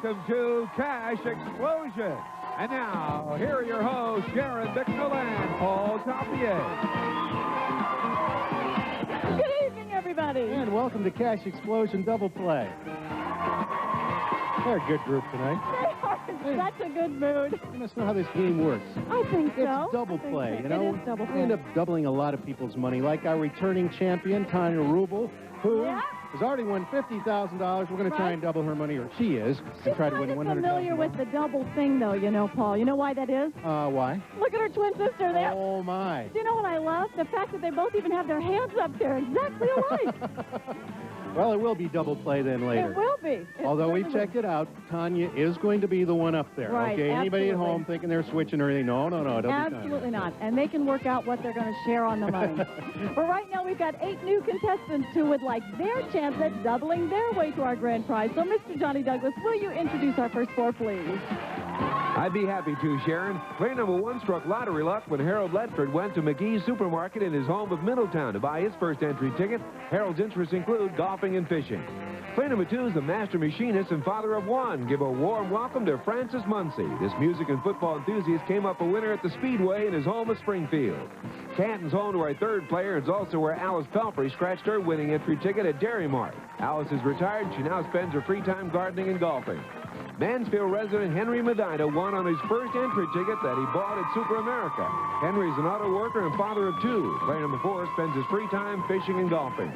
welcome to Cash Explosion. And now, here are your hosts, Sharon Bicknell and Paul Tapier. Good evening, everybody. And welcome to Cash Explosion Double Play. They're a good group tonight. They are in such a good mood. You must know how this game works. I think so. It's double play, you know? It is double play. We end up doubling a lot of people's money, like our returning champion, Tanya Rubel, who has already won $50,000. We're going to try and double her money, or she is, and try to win $100,000. She's familiar with the double thing, though, you know, Paul. You know why that is? Why? Look at her twin sister there. Oh, my. Do you know what I love? The fact that they both even have their hands up there exactly alike. Well, it will be double play then later. It will be. Although we've checked it out, Tanya is going to be the one up there. Right, okay, anybody at absolutely. home thinking they're switching or anything? No, don't be Tanya. Absolutely not. And they can work out what they're going to share on the money. But right now we've got 8 new contestants who would like their chance at doubling their way to our grand prize. So, Mr. Johnny Douglas, will you introduce our first 4, please? I'd be happy to, Sharon. Player number 1 struck lottery luck when Harold Ledford went to McGee's Supermarket in his home of Middletown to buy his first entry ticket. Harold's interests include golfing and fishing. Player number 2 is the master machinist and father of 1. Give a warm welcome to Francis Muncie. This music and football enthusiast came up a winner at the Speedway in his home of Springfield. Canton's home to our 3rd player. It's also where Alice Pelfrey scratched her winning entry ticket at Dairy Mart. Alice is retired. She now spends her free time gardening and golfing. Mansfield resident Henry Medina won on his first entry ticket that he bought at Super America. Henry's an auto worker and father of 2. Player number 4 spends his free time fishing and golfing.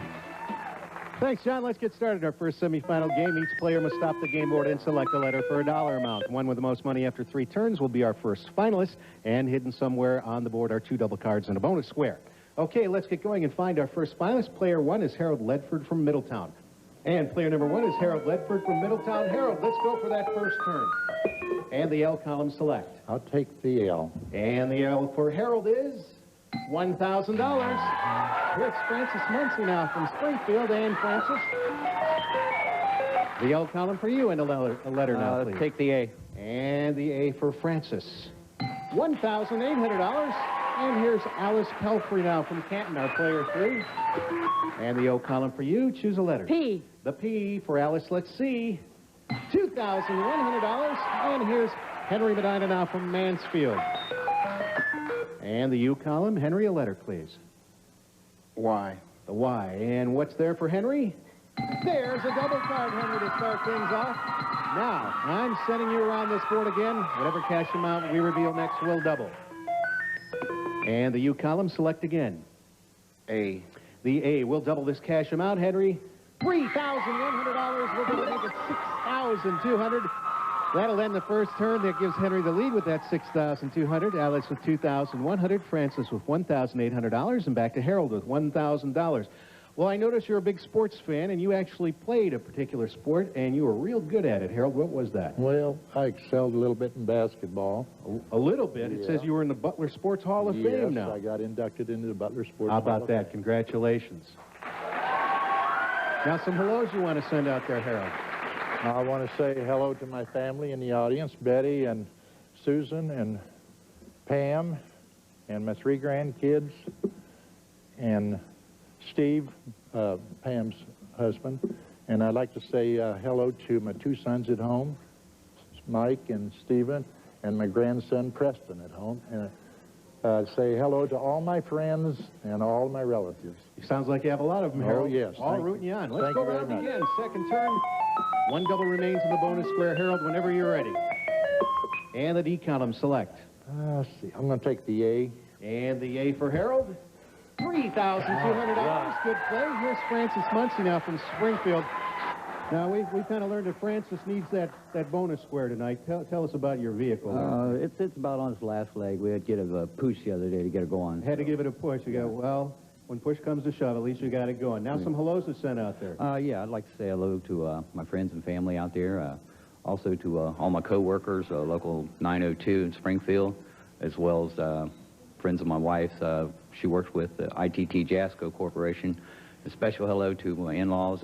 Thanks, John. Let's get started. Our first semifinal game. Each player must stop the game board and select a letter for a dollar amount. One with the most money after 3 turns will be our first finalist, and hidden somewhere on the board are 2 double cards and a bonus square. Okay, let's get going and find our first finalist. Player 1 is Harold Ledford from Middletown. And player number 1 is Harold Ledford from Middletown. Harold, let's go for that first turn. And the L column select. I'll take the L. And the L for Harold is $1,000. Here's Francis Muncie now from Springfield. And Francis, the L column for you and a letter now, please. Take the A. And the A for Francis. $1,800. And here's Alice Pelfrey now from Canton, our player 3. And the O column for you. Choose a letter. P. The P for Alice. Let's see. $2,100. And here's Henry Medina now from Mansfield. And the U column. Henry, a letter, please. Y. The Y. And what's there for Henry? There's a double card, Henry, to start things off. Now, I'm sending you around this board again. Whatever cash amount we reveal next will double. And the U column, select again. A. The A will double this cash amount, Henry. $3,100. We're going to make it $6,200. That'll end the first turn. That gives Henry the lead with that $6,200. Alex with $2,100. Francis with $1,800. And back to Harold with $1,000. Well, I notice you're a big sports fan, and you actually played a particular sport, and you were real good at it. Harold, what was that? Well, I excelled a little bit in basketball. A little bit? Yeah. It says you were in the Butler Sports Hall of Fame now. Yes, I got inducted into the Butler Sports How Hall about of that? Fame. Congratulations. Now, some hellos you want to send out there, Harold. I want to say hello to my family in the audience, Betty and Susan and Pam and my 3 grandkids and Steve, Pam's husband. And I'd like to say hello to my 2 sons at home, Mike and Stephen, and my grandson Preston at home. And say hello to all my friends and all my relatives. It sounds like you have a lot of them, Harold. Oh, yes. All rooting you on. Let's Thank go you very around much. again. Second turn. 1 double remains in the bonus square. Harold, whenever you're ready. And the D column, select. Let's see. I'm going to take the A. And the A for Harold. $3,200. Good play. Here's Francis Muncie now from Springfield. Now, we kind of learned that Francis needs that bonus square tonight. Tell us about your vehicle. It's about on its last leg. We had to get a push the other day to get it going. Had to give it a push. You go, well, when push comes to shove, at least you got it going. Now some hellos to send out there. Yeah, I'd like to say hello to my friends and family out there. Also to all my co-workers, local 902 in Springfield, as well as friends of my wife's. She works with ITT Jasco Corporation. A special hello to my in-laws,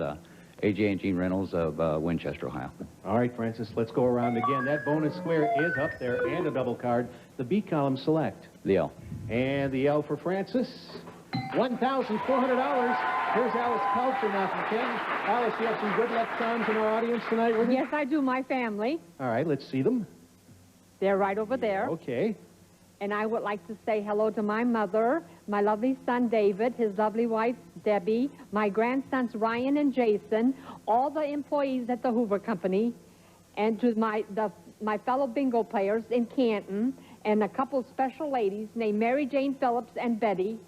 AJ and Gene Reynolds of Winchester, Ohio. All right, Francis, let's go around again. That bonus square is up there and a double card. The B column, select. The L. And the L for Francis. $1,400. Here's Alice Pelcher now from Canton. Alice, you have some good luck charms in our audience tonight with you? Yes, I do. My family. All right, let's see them. They're right over there. Okay. And I would like to say hello to my mother, my lovely son David, his lovely wife Debbie, my grandsons Ryan and Jason, all the employees at the Hoover Company, and to my fellow bingo players in Canton, and a couple special ladies named Mary Jane Phillips and Betty,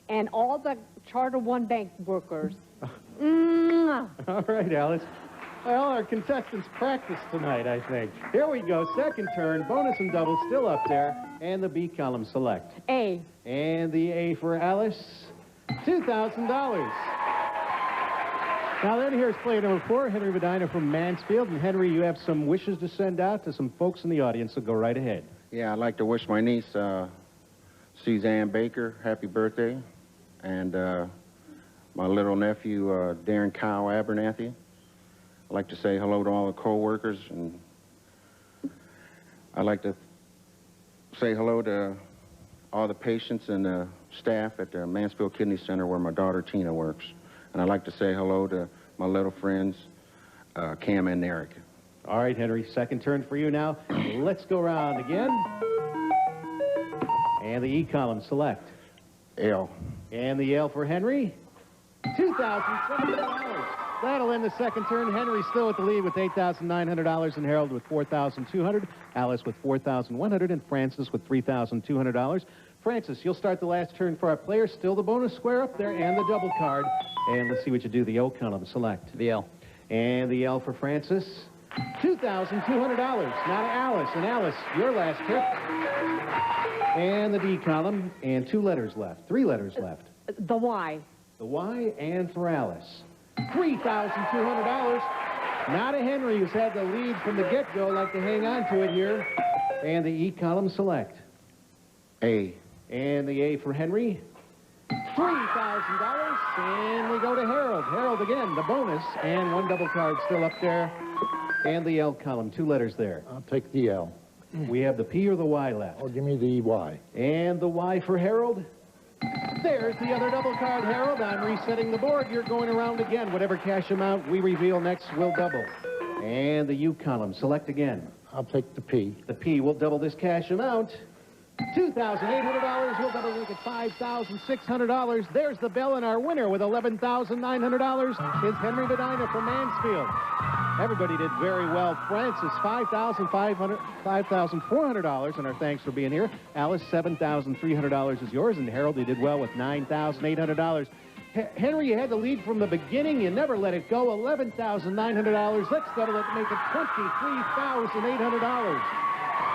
and all the Charter One Bank workers. All right, Alice. Well, our contestants practice tonight, I think. Here we go. Second turn. Bonus and double still up there. And the B column select. A. And the A for Alice. $2,000. Now then, here's player number 4, Henry Medina from Mansfield. And Henry, you have some wishes to send out to some folks in the audience, so go right ahead. Yeah, I'd like to wish my niece, Suzanne Baker, happy birthday. And my little nephew, Darren Kyle Abernathy. I'd like to say hello to all the co-workers, and I'd like to say hello to all the patients and the staff at the Mansfield Kidney Center where my daughter Tina works. And I'd like to say hello to my little friends, Cam and Eric. All right, Henry, second turn for you now. Let's go around again. And the E column select. L. And the L for Henry. $2,700. That'll end the second turn. Henry still with the lead with $8,900, and Harold with $4,200, Alice with $4,100, and Francis with $3,200. Francis, you'll start the last turn for our players. Still the bonus square up there and the double card. And let's see what you do. The O column select. The L. And the L for Francis. $2,200. Now to Alice. And Alice, your last pick. And the D column. And 2 letters left. 3 letters left. The Y. The Y, and for Alice. $3,200. Now to Henry, who's had the lead from the get-go, like to hang on to it here. And the E column select. A. And the A for Henry. $3,000. And we go to Harold. Harold again, the bonus, and 1 double card still up there. And the L column, 2 letters there. I'll take the L. We have the P or the Y left. Oh, give me the Y. And the Y for Harold. There's the other double card, Harold. I'm resetting the board. You're going around again. Whatever cash amount we reveal next will double. And the U column. Select again. I'll take the P. The P will double this cash amount. $2,800. We'll double make it $5,600. There's the bell, and our winner with $11,900 is Henry Medina from Mansfield. Everybody did very well. Francis, $5,400, and our thanks for being here. Alice, $7,300 is yours, and Harold, you did well with $9,800. Henry, you had the lead from the beginning. You never let it go. $11,900. Let's double it and make it $23,800.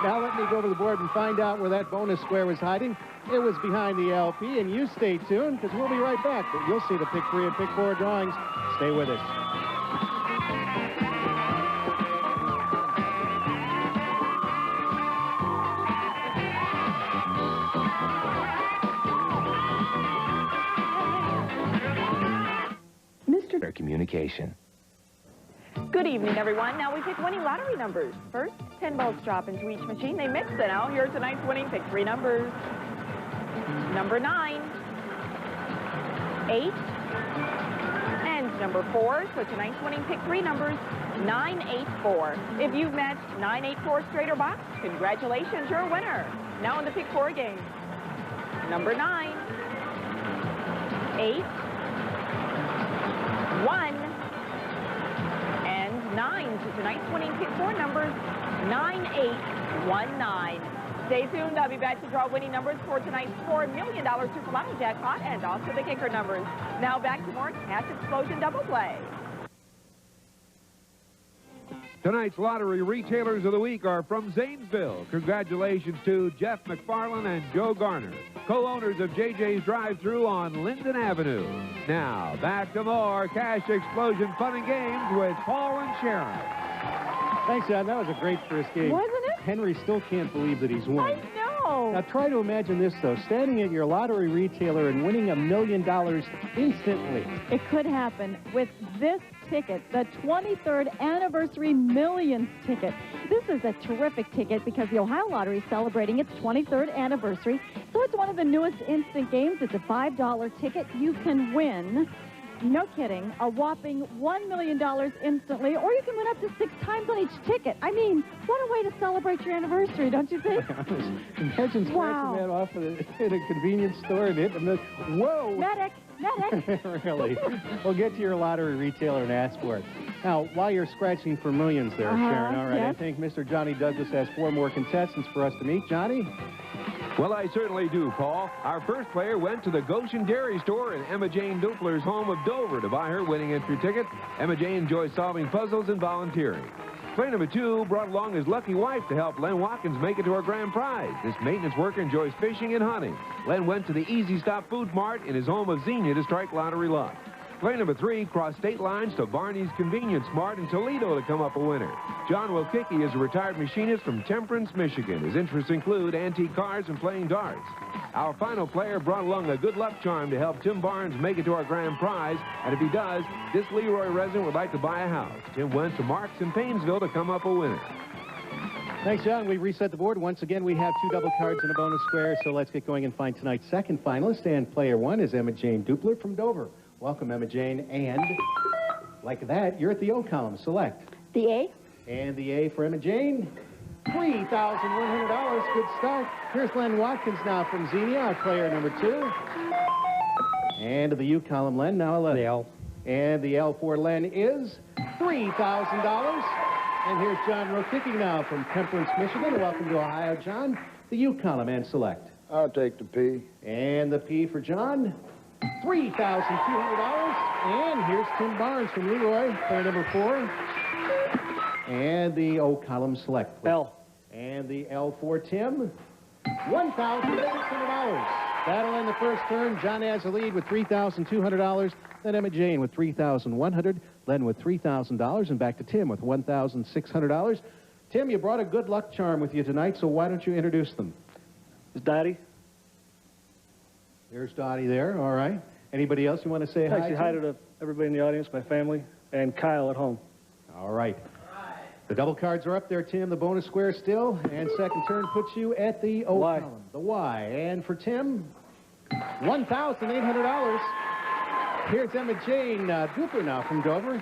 Now let me go to the board and find out where that bonus square was hiding. It was behind the LP, and you stay tuned, because we'll be right back. But you'll see the pick 3 and pick 4 drawings. Stay with us. Mr. Communication. Good evening, everyone. Now we pick winning lottery numbers. First, 10 balls drop into each machine. They mix, and now here are tonight's winning pick 3 numbers. Number 9, 8, and number 4. So tonight's winning pick 3 numbers, 984. If you've matched 984 straight or box, congratulations, you're a winner. Now in the pick 4 game. Number 9, 8, 1, and 9. So tonight's winning pick 4 numbers, 9819. Stay tuned. I'll be back to draw winning numbers for tonight's $4 million Super Lotto jackpot and also the kicker numbers. Now back to more Cash Explosion Double Play. Tonight's lottery retailers of the week are from Zanesville. Congratulations to Jeff McFarland and Joe Garner, co-owners of JJ's Drive-Thru on Linden Avenue. Now, back to more Cash Explosion Fun and Games with Paul and Sharon. Thanks, John. That was a great first game. Wasn't it? Henry still can't believe that he's won. I know. Now, try to imagine this, though. Standing at your lottery retailer and winning $1 million instantly. It could happen with this ticket, the 23rd anniversary millionth ticket. This is a terrific ticket because the Ohio Lottery is celebrating its 23rd anniversary. So it's one of the newest instant games. It's a $5 ticket. You can win No kidding. A whopping $1 million instantly, or you can win up to 6 times on each ticket. I mean, what a way to celebrate your anniversary, don't you think? Imagine scratching that off at a convenience store and hitting them. Whoa! Medic! Medic! Really? Well, get to your lottery retailer and ask for it. Now, while you're scratching for millions there, Sharon, all right, yes. I think Mr. Johnny Douglas has 4 more contestants for us to meet. Johnny? Well, I certainly do, Paul. Our first player went to the Goshen Dairy Store in Emma Jane Dupler's home of Dover to buy her winning entry ticket. Emma Jane enjoys solving puzzles and volunteering. Player number 2 brought along his lucky wife to help Len Watkins make it to her grand prize. This maintenance worker enjoys fishing and hunting. Len went to the Easy Stop Food Mart in his home of Xenia to strike lottery luck. Player number 3 crossed state lines to Barney's Convenience Mart in Toledo to come up a winner. John Wilkicki is a retired machinist from Temperance, Michigan. His interests include antique cars and playing darts. Our final player brought along a good luck charm to help Tim Barnes make it to our grand prize. And if he does, this Leroy resident would like to buy a house. Tim went to Marks in Paynesville to come up a winner. Thanks, John. We reset the board. Once again, we have 2 double cards and a bonus square, so let's get going and find tonight's second finalist. And player 1 is Emma Jane Dupler from Dover. Welcome, Emma Jane. And like that, you're at the O column. Select. The A. And the A for Emma Jane. $3,100. Good start. Here's Len Watkins now from Xenia, our player number 2. And to the U column, Len, now 11. The L. And the L for Len is $3,000. And here's John Rokicki now from Temperance, Michigan. Welcome to Ohio, John. The U column and select. I'll take the P. And the P for John. $3,200. And here's Tim Barnes from Leroy, player number 4. And the O column select, please. L. And the L for Tim. $1,600. That'll end the first turn. John has the lead with $3,200. Then Emma Jane with $3,100. Len with $3,000. And back to Tim with $1,600. Tim, you brought a good luck charm with you tonight, so why don't you introduce them? It's Dottie. There's Dottie there. All right. Anybody else you want to say hi to? Hi to everybody in the audience, my family, and Kyle at home. All right. The double cards are up there, Tim. The bonus square still. And second turn puts you at the O Y. column. The Y. And for Tim, $1,800. Here's Emma Jane Dupler now from Dover.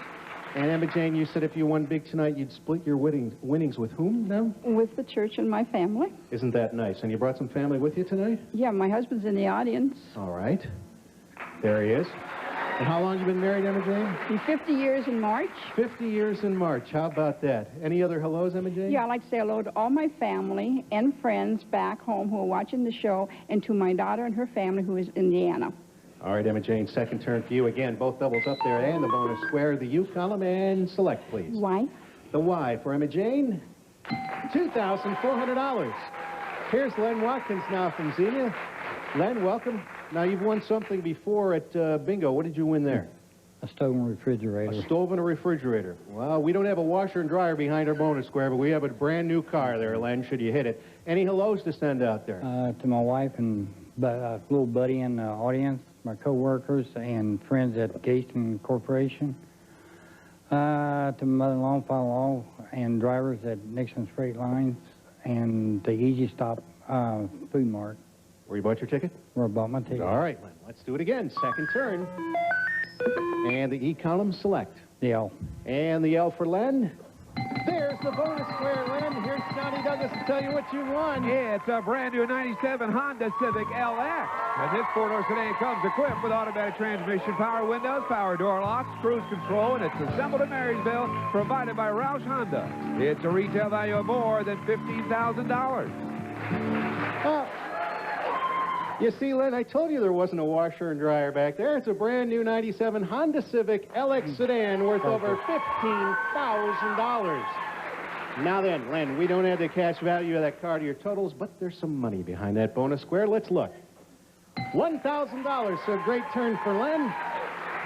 And Emma Jane, you said if you won big tonight, you'd split your winnings with whom now? With the church and my family. Isn't that nice? And you brought some family with you tonight? Yeah, my husband's in the audience. All right. There he is. And how long have you been married, Emma Jane? He's 50 years in March. 50 years in March. How about that? Any other hellos, Emma Jane? Yeah, I'd like to say hello to all my family and friends back home who are watching the show, and to my daughter and her family who is in Indiana. All right, Emma Jane, second turn for you. Again, both doubles up there and the bonus square. The U column and select, please. Y. The Y for Emma Jane, $2,400. Here's Len Watkins now from Xenia. Len, welcome. Now, you've won something before at bingo. What did you win there? A stove and refrigerator. A stove and a refrigerator. Well, we don't have a washer and dryer behind our bonus square, but we have a brand new car there, Len, should you hit it. Any hellos to send out there? To my wife and little buddy in the audience, my co-workers and friends at Gaston Corporation. To my mother-in-law, father-in-law, and drivers at Nixon Freight Lines and the Easy Stop Food Mart. Where you bought your ticket? Where I bought my ticket. All right, Len, let's do it again. Second turn. And the E column, select. The L. And the L for Len. There's the bonus square, Len. Here's Johnny Douglas to tell you what you won. It's a brand new 97 Honda Civic LX. And this four-door sedan comes equipped with automatic transmission, power windows, power door locks, cruise control, and it's assembled in Marysville, provided by Roush Honda. It's a retail value of more than $15,000. You see, Len, I told you there wasn't a washer and dryer back there. It's a brand new 97 Honda Civic LX sedan worth over $15,000. Now then, Len, we don't add the cash value of that car to your totals, but there's some money behind that bonus square. Let's look. $1,000, so great turn for Len.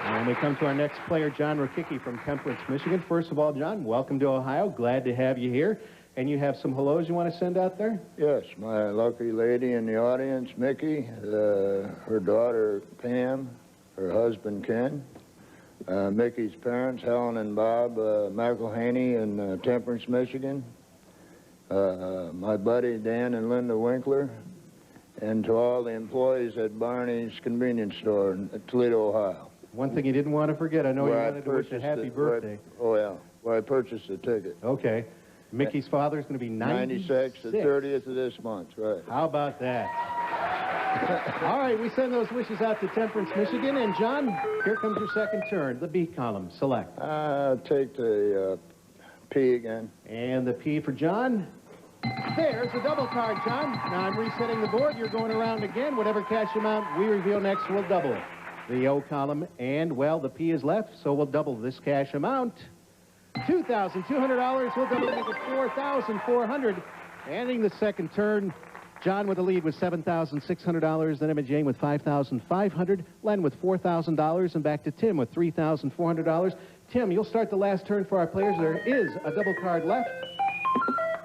And we come to our next player, John Rokicki from Temperance, Michigan. First of all, John, welcome to Ohio. Glad to have you here. And you have some hellos you want to send out there? Yes, my lucky lady in the audience, Mickey, her daughter, Pam, her husband, Ken, Mickey's parents, Helen and Bob McElhaney in Temperance, Michigan, my buddy, Dan and Linda Winkler, and to all the employees at Barney's Convenience Store in Toledo, Ohio. One thing you didn't want to forget, I know you wanted to wish a happy birthday. Well, I purchased the ticket. Okay. Mickey's father's going to be 96. The 30th of this month, right. How about that? All right, we send those wishes out to Temperance, Michigan. And, John, here comes your second turn, the B column. Select. I'll take the P again. And the P for John. There's a double card, John. Now I'm resetting the board. You're going around again. Whatever cash amount we reveal next will double the O column. And, well, the P is left, so we'll double this cash amount. $2,200. We'll double it, make it $4,400. Ending the second turn, John with the lead with $7,600. Then Emma Jane with $5,500. Len with $4,000. And back to Tim with $3,400. Tim, you'll start the last turn for our players. There is a double card left.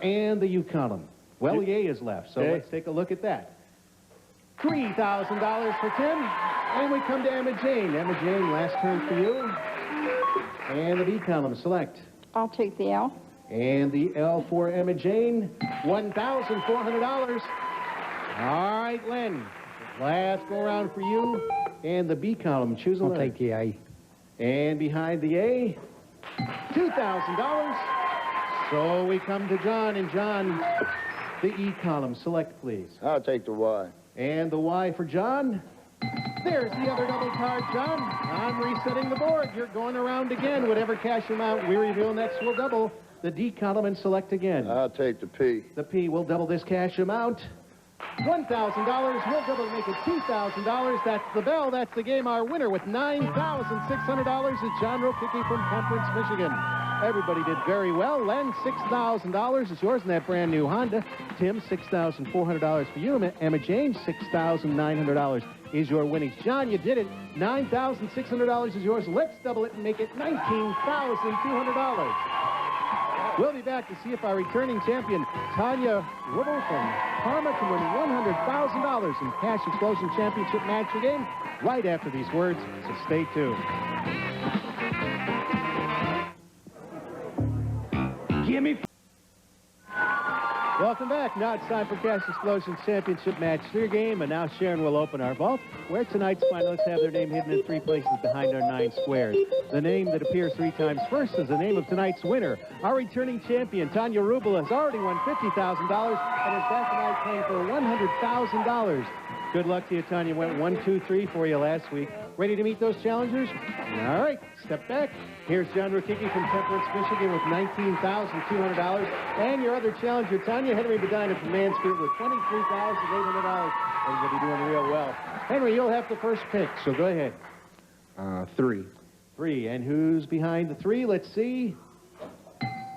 And the U column. Well, the A is left, so let's take a look at that. $3,000 for Tim. And we come to Emma Jane. Emma Jane, last turn for you. And the B column, select. I'll take the L. And the L for Emma Jane, $1,400. All right, Len, last go around for you. And the B column, choose a letter. I'll take the A. And behind the A, $2,000. So we come to John, and John, the E column, select, please. I'll take the Y. And the Y for John. There's the other double card, John. I'm resetting the board. You're going around again. Whatever cash amount we reveal next will double the D column and select again. I'll take the P. The P will double this cash amount. $1,000. We'll double to make it $2,000. That's the bell. That's the game. Our winner with $9,600 is John Rokicki from Temperance, Michigan. Everybody did very well. Len, $6,000 is yours in that brand new Honda. Tim, $6,400 for you. Emma Jane, $6,900 is your winnings. John, you did it. $9,600 is yours. Let's double it and make it $19,200. We'll be back to see if our returning champion, Tanya Rubble from Parma, can win $100,000 in Cash Explosion Championship match game right after these words, so stay tuned. Gimme. Welcome back. Now it's time for Cash Explosion Championship Match 3 game, and now Sharon will open our vault, where tonight's finalists have their name hidden in 3 places behind our 9 squares. The name that appears 3 times first is the name of tonight's winner. Our returning champion, Tanya Rubel, has already won $50,000 and is back tonight playing for $100,000. Good luck to you, Tanya. Went 1, 2, 3 for you last week. Ready to meet those challengers? All right, step back. Here's John Rokicki from Temperance, Michigan with $19,200. And your other challenger, Tanya Henry Bedina from Mansfield with $23,800. Everybody doing real well. Henry, you'll have the first pick, so go ahead. 3. 3. And who's behind the 3? Let's see.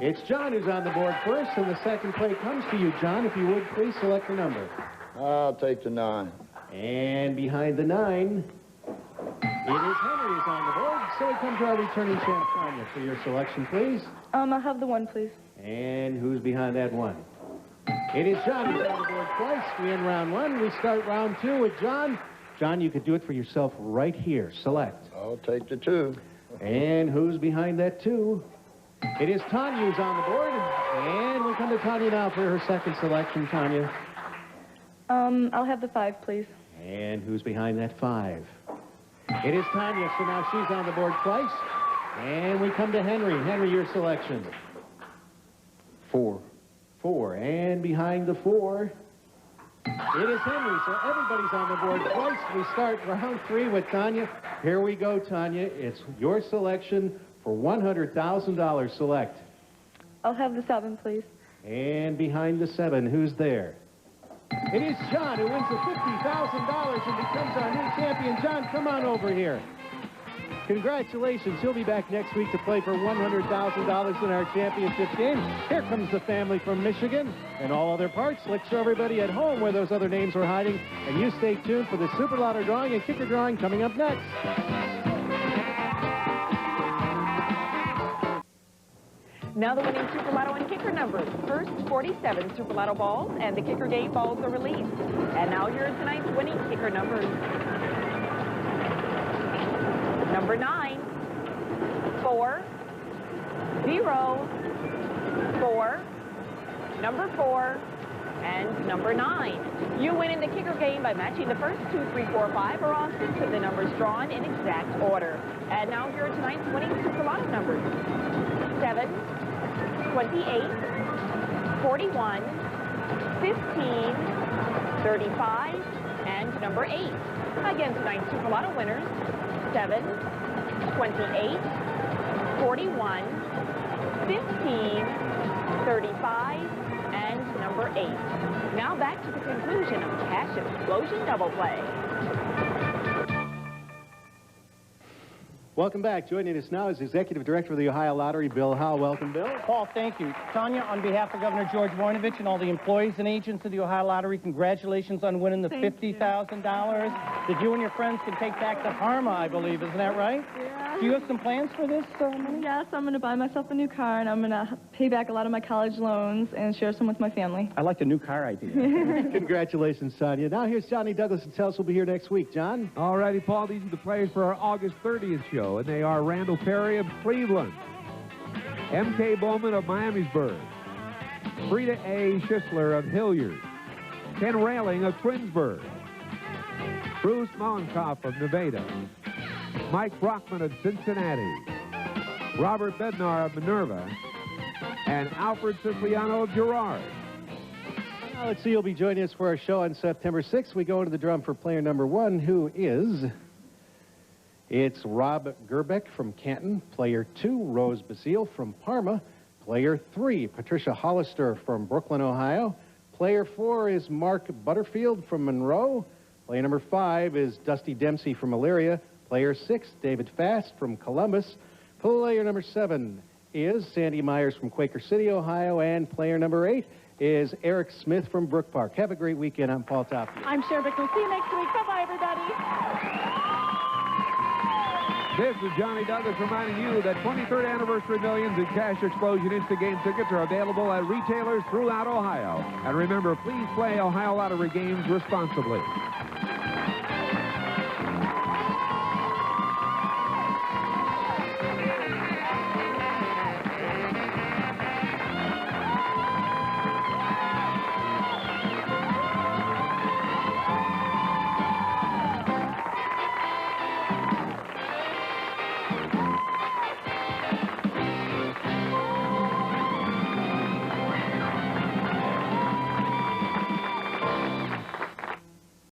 It's John who's on the board first, and the second play comes to you, John. If you would, please select a number. I'll take the 9. And behind the 9, it is Henry who's on the board. So we come to our returning champ, Tanya, for your selection, please. I'll have the 1, please. And who's behind that 1? It is John who's on the board twice. We end round 1. We start round 2 with John. John, you could do it for yourself right here. Select. I'll take the 2. And who's behind that 2? It is Tanya who's on the board. And we come to Tanya now for her second selection, Tanya. I'll have the 5, please. And who's behind that 5? It is Tanya, so now she's on the board twice. And we come to Henry. Henry, your selection. 4. 4. And behind the 4, it is Henry, so everybody's on the board twice. We start round 3 with Tanya. Here we go, Tanya. It's your selection for $100,000. Select. I'll have the 7, please. And behind the 7, who's there? It is John who wins the $50,000 and becomes our new champion. John, come on over here. Congratulations. He'll be back next week to play for $100,000 in our championship game. Here comes the family from Michigan and all other parts. Let's show everybody at home where those other names are hiding. And you stay tuned for the Super Lotto drawing and kicker drawing coming up next. Now the winning Super Lotto and kicker numbers. First, 47 Super Lotto balls, and the kicker game balls are released. And now here are tonight's winning kicker numbers. Number 9, 4, 0, 4, number 4, and number 9. You win in the the kicker game by matching the first 2, 3, 4, 5, or all 6 of the numbers drawn in exact order. And now here are tonight's winning Super Lotto numbers. 7, 28, 41, 15, 35, and number 8. Again, tonight's Super Lotto winners, 7, 28, 41, 15, 35, and number 8. Now back to the conclusion of Cash Explosion Double Play. Welcome back. Joining us now is Executive Director of the Ohio Lottery, Bill Howe. Welcome, Bill. Paul, thank you. Tanya, on behalf of Governor George Voinovich and all the employees and agents of the Ohio Lottery, congratulations on winning the $50,000 that you and your friends can take back to Parma, I believe. Isn't that right? Yeah. Do you have some plans for this money? Yes, I'm going to buy myself a new car, and I'm going to pay back a lot of my college loans and share some with my family. I like the new car idea. Congratulations, Tanya. Now here's Johnny Douglas and tell us we'll be here next week. John? All righty, Paul. These are the players for our August 30th show, and they are Randall Perry of Cleveland, M.K. Bowman of Miamisburg, Frida A. Schisler of Hilliard, Ken Railing of Twinsburg, Bruce Mollenkoff of Nevada, Mike Brockman of Cincinnati, Robert Bednar of Minerva, and Alfred Siciliano of Girard. Now let's see who'll be joining us for our show on September 6th. We go into the drum for player number 1, who is... It's Rob Gerbeck from Canton. Player 2, Rose Basile from Parma. Player 3, Patricia Hollister from Brooklyn, Ohio. Player 4 is Mark Butterfield from Monroe. Player number 5 is Dusty Dempsey from Elyria. Player 6, David Fast from Columbus. Player number 7 is Sandy Myers from Quaker City, Ohio. And player number 8 is Eric Smith from Brook Park. Have a great weekend. I'm Paul Toppy. I'm Sherbick. We'll see you next week. Bye-bye, everybody. This is Johnny Douglas reminding you that 23rd Anniversary Millions and Cash Explosion Instant Game tickets are available at retailers throughout Ohio. And remember, please play Ohio Lottery games responsibly.